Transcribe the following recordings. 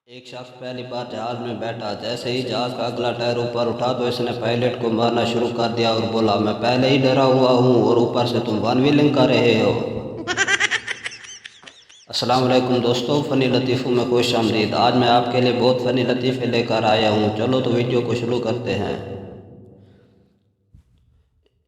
ایک شخص پہلی بار جہاز میں بیٹھا، جیسے ہی جہاز کا اگلا ٹائر اوپر اٹھا تو اس نے پائلٹ کو مارنا شروع کر دیا اور بولا، میں پہلے ہی ڈرا ہوا ہوں اور اوپر سے تم ون ویلنگ کر رہے ہو۔ السلام علیکم دوستو، فنی لطیفوں میں خوش آمدید۔ آج میں آپ کے لیے بہت فنی لطیفے لے کر آیا ہوں۔ چلو تو ویڈیو کو شروع کرتے ہیں۔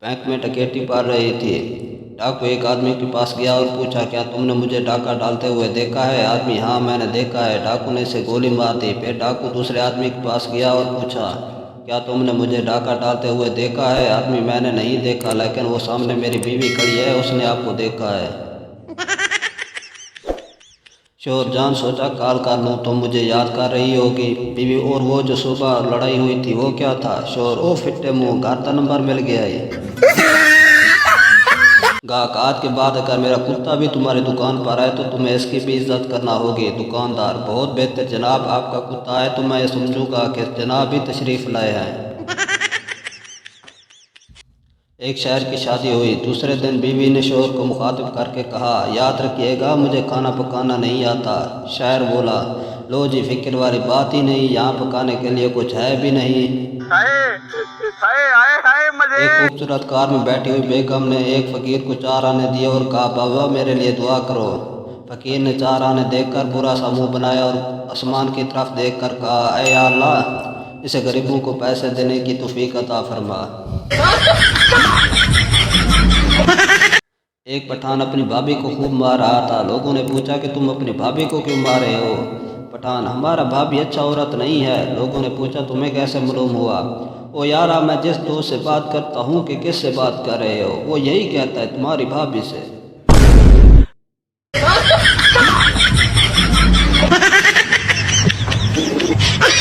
بینک میں ڈکیتی پڑ رہی تھی۔ ڈاکو ایک آدمی کے پاس گیا اور پوچھا، کیا تم نے مجھے ڈاکہ ڈالتے ہوئے دیکھا ہے؟ آدمی، ہاں میں نے دیکھا ہے۔ ڈاکو نے اسے گولی مار دی۔ پھر ڈاکو دوسرے آدمی کے پاس گیا اور پوچھا، کیا تم نے مجھے ڈاکہ ڈالتے ہوئے دیکھا ہے؟ آدمی، میں نے نہیں دیکھا، لیکن وہ سامنے میری بیوی کھڑی ہے، اس نے آپ کو دیکھا ہے۔ شوہر، جان سوچا کال کر لوں، تم مجھے یاد کر رہی ہوگی۔ بیوی، اور وہ جو صبح لڑائی ہوئی تھی وہ کیا تھا؟ شوہر، او فٹے منہ، گھر کا نمبر مل گیا ہے۔ گاہک، آج کے بعد اگر میرا کتا بھی تمہاری دکان پر آئے تو تمہیں اس کی بھی عزت کرنا ہوگی۔ دکاندار، بہت بہتر جناب، آپ کا کتا ہے تو میں یہ سمجھوں گا کہ جناب بھی تشریف لائے ہیں۔ ایک شاعر کی شادی ہوئی۔ دوسرے دن بیوی نے شوہر کو مخاطب کر کے کہا، یاد رکھیے گا مجھے کھانا پکانا نہیں آتا۔ شاعر بولا، لو جی، فکر والی بات ہی نہیں، یہاں پکانے کے لیے کچھ ہے بھی نہیں۔ ایک خوبصورت کار میں بیٹھی ہوئی بیگم نے ایک فقیر کو 4 آنے دیے اور کہا، بابا میرے لیے دعا کرو۔ فقیر نے 4 آنے دیکھ کر برا سا منہ بنایا اور آسمان کی طرف دیکھ کر کہا، اے اللہ، اسے غریبوں کو پیسے دینے کی توفیق عطا فرما۔ ایک پٹھان اپنی بھابھی کو خوب مار رہا تھا۔ لوگوں نے پوچھا کہ تم اپنی بھابھی کو کیوں مار رہے ہو؟ پٹھان، ہمارا بھابھی اچھا عورت نہیں ہے۔ لوگوں نے پوچھا، تمہیں کیسے معلوم ہوا؟ او یارا، میں جس دوست سے بات کرتا ہوں کہ کس سے بات کر رہے ہو، وہ یہی کہتا ہے تمہاری بھابھی سے۔